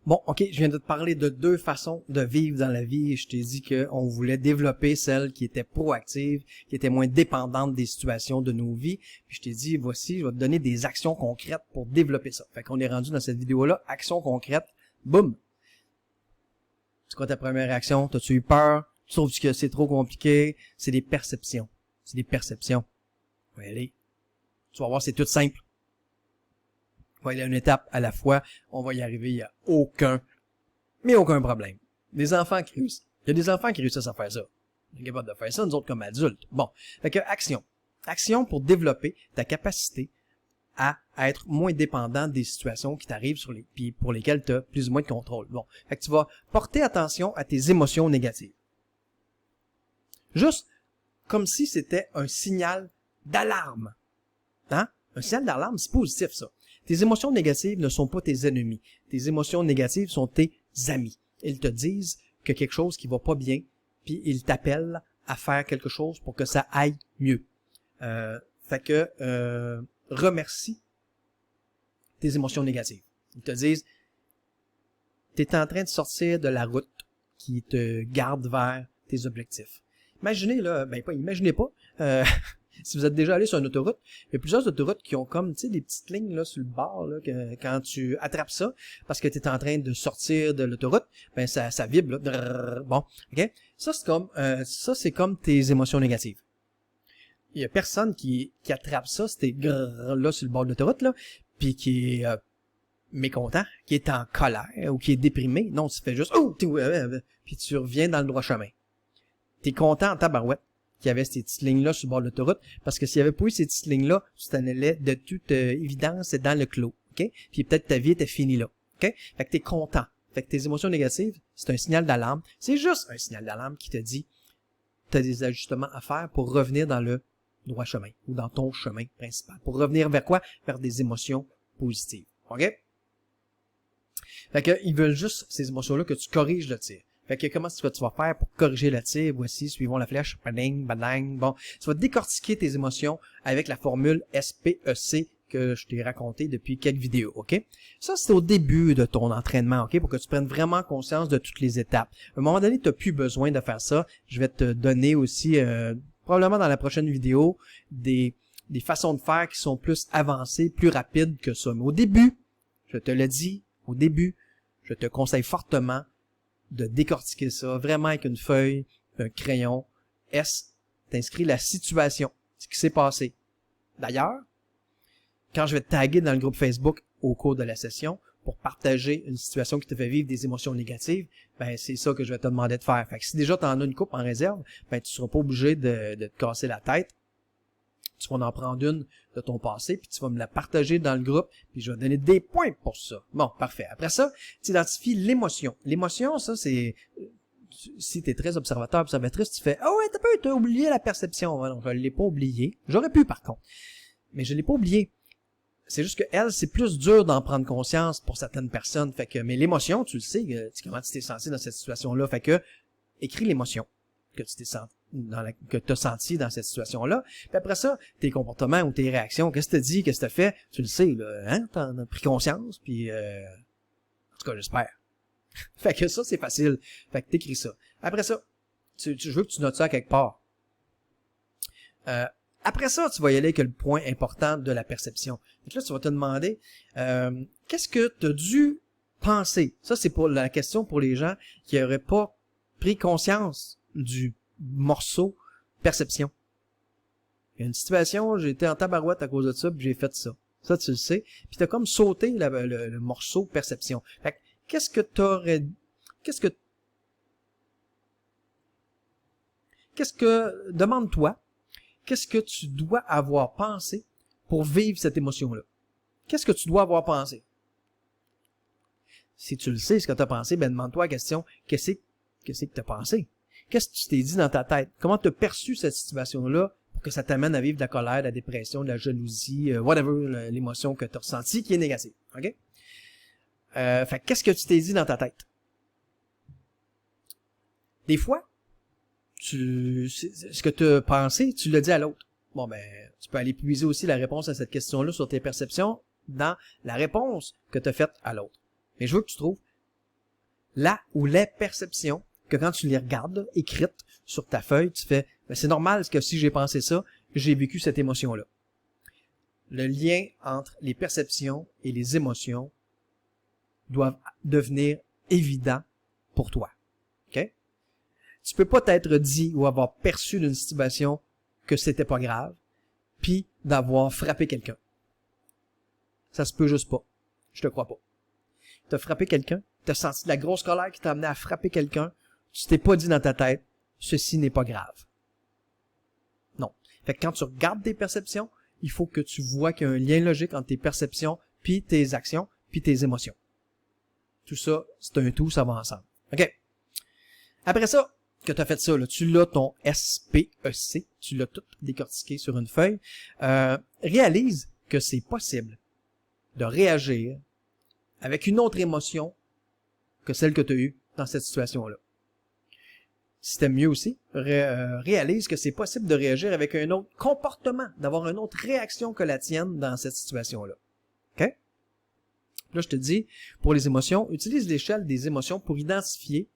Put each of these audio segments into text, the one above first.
Bon, ok, je viens de te parler de deux façons de vivre dans la vie. Je t'ai dit qu'on voulait développer celle qui était proactive, qui était moins dépendante des situations de nos vies. Puis je t'ai dit, voici, je vais te donner des actions concrètes pour développer ça. Fait qu'on est rendu dans cette vidéo-là, actions concrètes, boum! C'est quoi ta première réaction? T'as-tu eu peur? Tu trouves que c'est trop compliqué? C'est des perceptions. C'est des perceptions. Ouais, allez. Tu vas voir, c'est tout simple. On va aller une étape à la fois. On va y arriver. Il n'y a aucun problème. Des enfants qui réussissent. Il y a des enfants qui réussissent à faire ça. On est capable de faire ça, nous autres, comme adultes. Bon. Fait que, action. Action pour développer ta capacité à être moins dépendant des situations qui t'arrivent puis pour lesquelles tu as plus ou moins de contrôle. Bon. Fait que tu vas porter attention à tes émotions négatives. Juste comme si c'était un signal d'alarme. Hein? Un signal d'alarme, c'est positif, ça. Tes émotions négatives ne sont pas tes ennemis. Tes émotions négatives sont tes amis. Ils te disent que quelque chose qui va pas bien, puis ils t'appellent à faire quelque chose pour que ça aille mieux. Fait que remercie tes émotions négatives. Ils te disent, t'es en train de sortir de la route qui te garde vers tes objectifs. Imaginez, là, imaginez pas, si vous êtes déjà allé sur une autoroute, il y a plusieurs autoroutes qui ont comme, tu sais, des petites lignes là sur le bord, là, que quand tu attrapes ça, parce que tu es en train de sortir de l'autoroute, ben ça vibre, là. Drrr, bon, ok. Ça c'est comme tes émotions négatives. Il y a personne qui attrape ça, c'était là sur le bord de l'autoroute là, puis qui est mécontent, qui est en colère ou qui est déprimé. Non, tu fais juste puis tu reviens dans le droit chemin. T'es content en tabarouette qu'il y avait ces petites lignes-là sur le bord de l'autoroute, parce que s'il n'y avait pas eu ces petites lignes-là, tu t'en allais de toute évidence dans le clos, ok? Puis peut-être ta vie était finie là, ok? Fait que t'es content. Fait que tes émotions négatives, c'est un signal d'alarme. C'est juste un signal d'alarme qui te dit, t'as des ajustements à faire pour revenir dans le droit chemin, ou dans ton chemin principal. Pour revenir vers quoi? Vers des émotions positives, ok? Fait que, ils veulent juste ces émotions-là que tu corriges le tir. Fait que comment tu vas faire pour corriger le tir? Voici, suivons la flèche. Bading, badang. Bon, tu vas décortiquer tes émotions avec la formule SPEC que je t'ai raconté depuis quelques vidéos, ok? Ça, c'est au début de ton entraînement, ok? Pour que tu prennes vraiment conscience de toutes les étapes. À un moment donné, tu n'as plus besoin de faire ça. Je vais te donner aussi, probablement dans la prochaine vidéo, des façons de faire qui sont plus avancées, plus rapides que ça. Mais au début, je te le dis, au début, je te conseille fortement de décortiquer ça, vraiment avec une feuille, un crayon. T'inscris la situation, ce qui s'est passé. D'ailleurs, quand je vais te taguer dans le groupe Facebook au cours de la session pour partager une situation qui te fait vivre des émotions négatives, ben c'est ça que je vais te demander de faire. Fait que si déjà tu en as une coupe en réserve, ben tu seras pas obligé de te casser la tête. Tu vas en prendre une de ton passé, puis tu vas me la partager dans le groupe, puis je vais donner des points pour ça. Bon, parfait. Après ça, tu identifies l'émotion. L'émotion, ça, c'est... Si tu es très observatrice, tu fais « Ah ouais, t'as oublié la perception. » Non, je ne l'ai pas oublié. J'aurais pu, par contre. Mais je ne l'ai pas oublié. C'est juste que elle, c'est plus dur d'en prendre conscience pour certaines personnes. Fait que, mais l'émotion, tu le sais, comment tu t'es senti dans cette situation-là. Fait que, écris l'émotion que tu t'es senti. Que tu as senti dans cette situation-là. Puis après ça, tes comportements ou tes réactions, qu'est-ce que tu dis, qu'est-ce que tu fait, tu le sais, là, hein, t'en as pris conscience, puis en tout cas, j'espère. Fait que ça, c'est facile. Fait que t'écris ça. Après ça, je veux que tu notes ça quelque part. Après ça, tu vas y aller avec le point important de la perception. Donc là, tu vas te demander, qu'est-ce que tu as dû penser? Ça, c'est pour la question pour les gens qui n'auraient pas pris conscience du morceau perception. Il y a une situation, j'ai été en tabarouette à cause de ça, puis j'ai fait ça. Ça, tu le sais. Puis t'as comme sauté le morceau perception. Fait que, demande-toi, qu'est-ce que tu dois avoir pensé pour vivre cette émotion-là? Qu'est-ce que tu dois avoir pensé? Si tu le sais, ce que tu as pensé, ben demande-toi la question, qu'est-ce que tu as pensé? Qu'est-ce que tu t'es dit dans ta tête? Comment tu as perçu cette situation-là pour que ça t'amène à vivre de la colère, de la dépression, de la jalousie, whatever, l'émotion que tu as ressentie qui est négative. OK? Fait qu'est-ce que tu t'es dit dans ta tête? Des fois, ce que tu as pensé, tu l'as dit à l'autre. Bon, ben, tu peux aller puiser aussi la réponse à cette question-là sur tes perceptions dans la réponse que tu as faite à l'autre. Mais je veux que tu trouves là où les perceptions, que quand tu les regardes, là, écrites sur ta feuille, tu fais, ben, c'est normal que si j'ai pensé ça, j'ai vécu cette émotion-là. Le lien entre les perceptions et les émotions doivent devenir évident pour toi. OK? Tu peux pas t'être dit ou avoir perçu d'une situation que c'était pas grave, puis d'avoir frappé quelqu'un. Ça se peut juste pas. Je te crois pas. T'as frappé quelqu'un, t'as senti de la grosse colère qui t'a amené à frapper quelqu'un, tu t'es pas dit dans ta tête, ceci n'est pas grave. Non. Fait que quand tu regardes tes perceptions, il faut que tu vois qu'il y a un lien logique entre tes perceptions, puis tes actions, puis tes émotions. Tout ça, c'est un tout, ça va ensemble. OK. Après ça, que tu as fait ça, là, tu l'as ton SPEC, tu l'as tout décortiqué sur une feuille, réalise que c'est possible de réagir avec une autre émotion que celle que tu as eue dans cette situation-là. Si t'aimes mieux aussi, réalise que c'est possible de réagir avec un autre comportement, d'avoir une autre réaction que la tienne dans cette situation-là. OK? Là, je te dis, pour les émotions, utilise l'échelle des émotions pour identifier,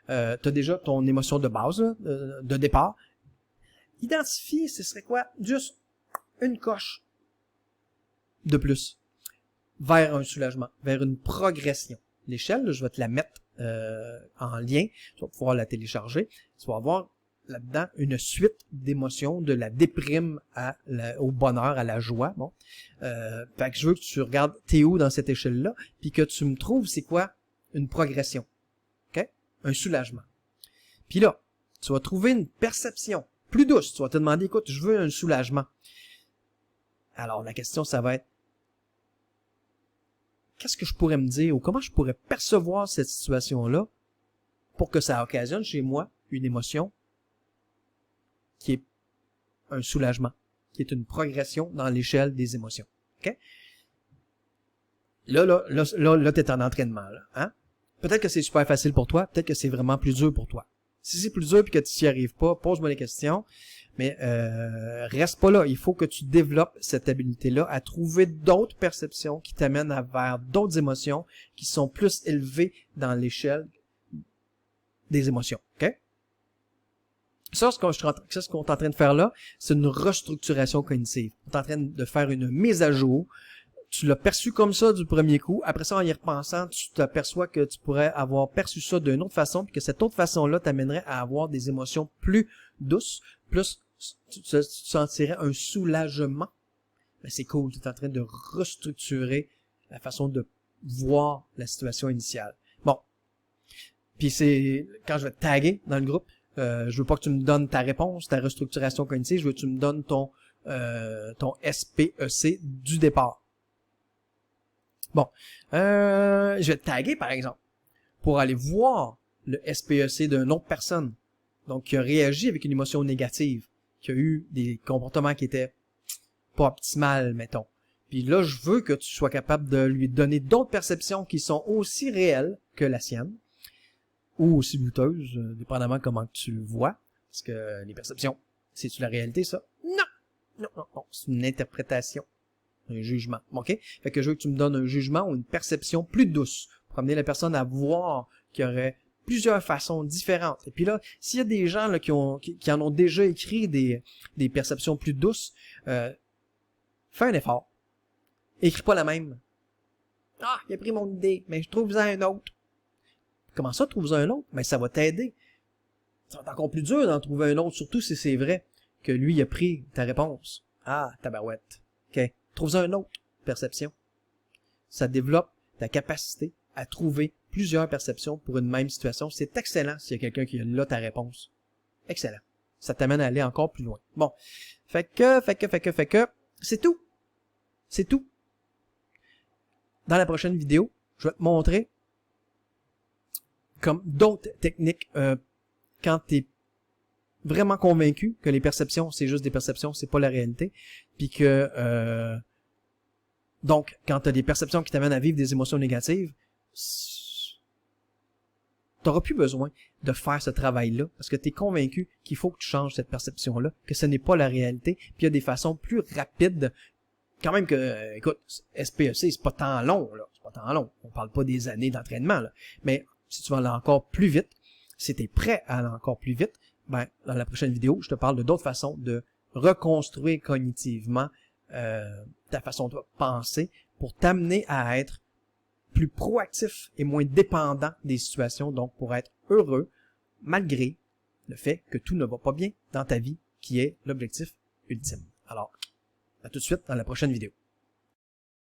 tu as déjà ton émotion de base, là, de départ. Identifier, ce serait quoi? Juste une coche de plus vers un soulagement, vers une progression. L'échelle, là, je vais te la mettre en lien, tu vas pouvoir la télécharger, tu vas avoir là-dedans une suite d'émotions, de la déprime au bonheur, à la joie. Bon, fait que je veux que tu regardes t'es où dans cette échelle-là, puis que tu me trouves c'est quoi une progression, ok, un soulagement. Puis là, tu vas trouver une perception plus douce. Tu vas te demander, écoute, je veux un soulagement. Alors la question, ça va être qu'est-ce que je pourrais me dire ou comment je pourrais percevoir cette situation-là pour que ça occasionne chez moi une émotion qui est un soulagement, qui est une progression dans l'échelle des émotions. OK? Là, t'es en entraînement, là. Hein? Peut-être que c'est super facile pour toi, peut-être que c'est vraiment plus dur pour toi. Si c'est plus dur et que tu n'y arrives pas, pose-moi des questions. Mais reste pas là. Il faut que tu développes cette habilité-là à trouver d'autres perceptions qui t'amènent vers d'autres émotions qui sont plus élevées dans l'échelle des émotions. OK? Ça, ce qu'on est en train de faire là, c'est une restructuration cognitive. On est en train de faire une mise à jour. Tu l'as perçu comme ça du premier coup. Après ça, en y repensant, tu t'aperçois que tu pourrais avoir perçu ça d'une autre façon, puis que cette autre façon-là t'amènerait à avoir des émotions plus douces, plus tu sentirais un soulagement. Ben, c'est cool, tu es en train de restructurer la façon de voir la situation initiale. Bon. Puis c'est quand je vais te taguer dans le groupe, je veux pas que tu me donnes ta réponse, ta restructuration cognitive, je veux que tu me donnes ton SPEC du départ. Bon. Je vais te taguer, par exemple, pour aller voir le SPEC d'une autre personne. Donc, qui a réagi avec une émotion négative, qui a eu des comportements qui étaient pas optimales, mettons. Puis là, je veux que tu sois capable de lui donner d'autres perceptions qui sont aussi réelles que la sienne, ou aussi douteuses, dépendamment comment tu le vois. Parce que les perceptions, c'est-tu la réalité, ça? Non, c'est une interprétation, un jugement. OK? Fait que je veux que tu me donnes un jugement ou une perception plus douce, pour amener la personne à voir qu'il y aurait plusieurs façons différentes. Et puis là, s'il y a des gens là, qui en ont déjà écrit des perceptions plus douces, fais un effort. Écris pas la même. Ah, il a pris mon idée, mais je trouve-en un autre. Comment ça, trouve-en un autre? Mais ça va t'aider. Ça va être encore plus dur d'en trouver un autre, surtout si c'est vrai que lui il a pris ta réponse. Ah, tabarouette. OK. Trouve-en une autre perception. Ça développe ta capacité à trouver plusieurs perceptions pour une même situation. C'est excellent s'il y a quelqu'un qui a là ta réponse. Excellent. Ça t'amène à aller encore plus loin. Bon. Fait que, c'est tout. C'est tout. Dans la prochaine vidéo, je vais te montrer comme d'autres techniques quand tu es vraiment convaincu que les perceptions, c'est juste des perceptions, c'est pas la réalité, puis que donc, quand tu as des perceptions qui t'amènent à vivre des émotions négatives, t'auras plus besoin de faire ce travail-là, parce que tu es convaincu qu'il faut que tu changes cette perception-là, que ce n'est pas la réalité, puis il y a des façons plus rapides, quand même que, écoute, SPEC, c'est pas tant long, là, c'est pas tant long, on parle pas des années d'entraînement, là, mais si tu veux aller encore plus vite, si tu es prêt à aller encore plus vite, ben, dans la prochaine vidéo, je te parle de d'autres façons de reconstruire cognitivement ta façon de penser pour t'amener à être plus proactif et moins dépendant des situations, donc pour être heureux malgré le fait que tout ne va pas bien dans ta vie, qui est l'objectif ultime. Alors, à tout de suite dans la prochaine vidéo.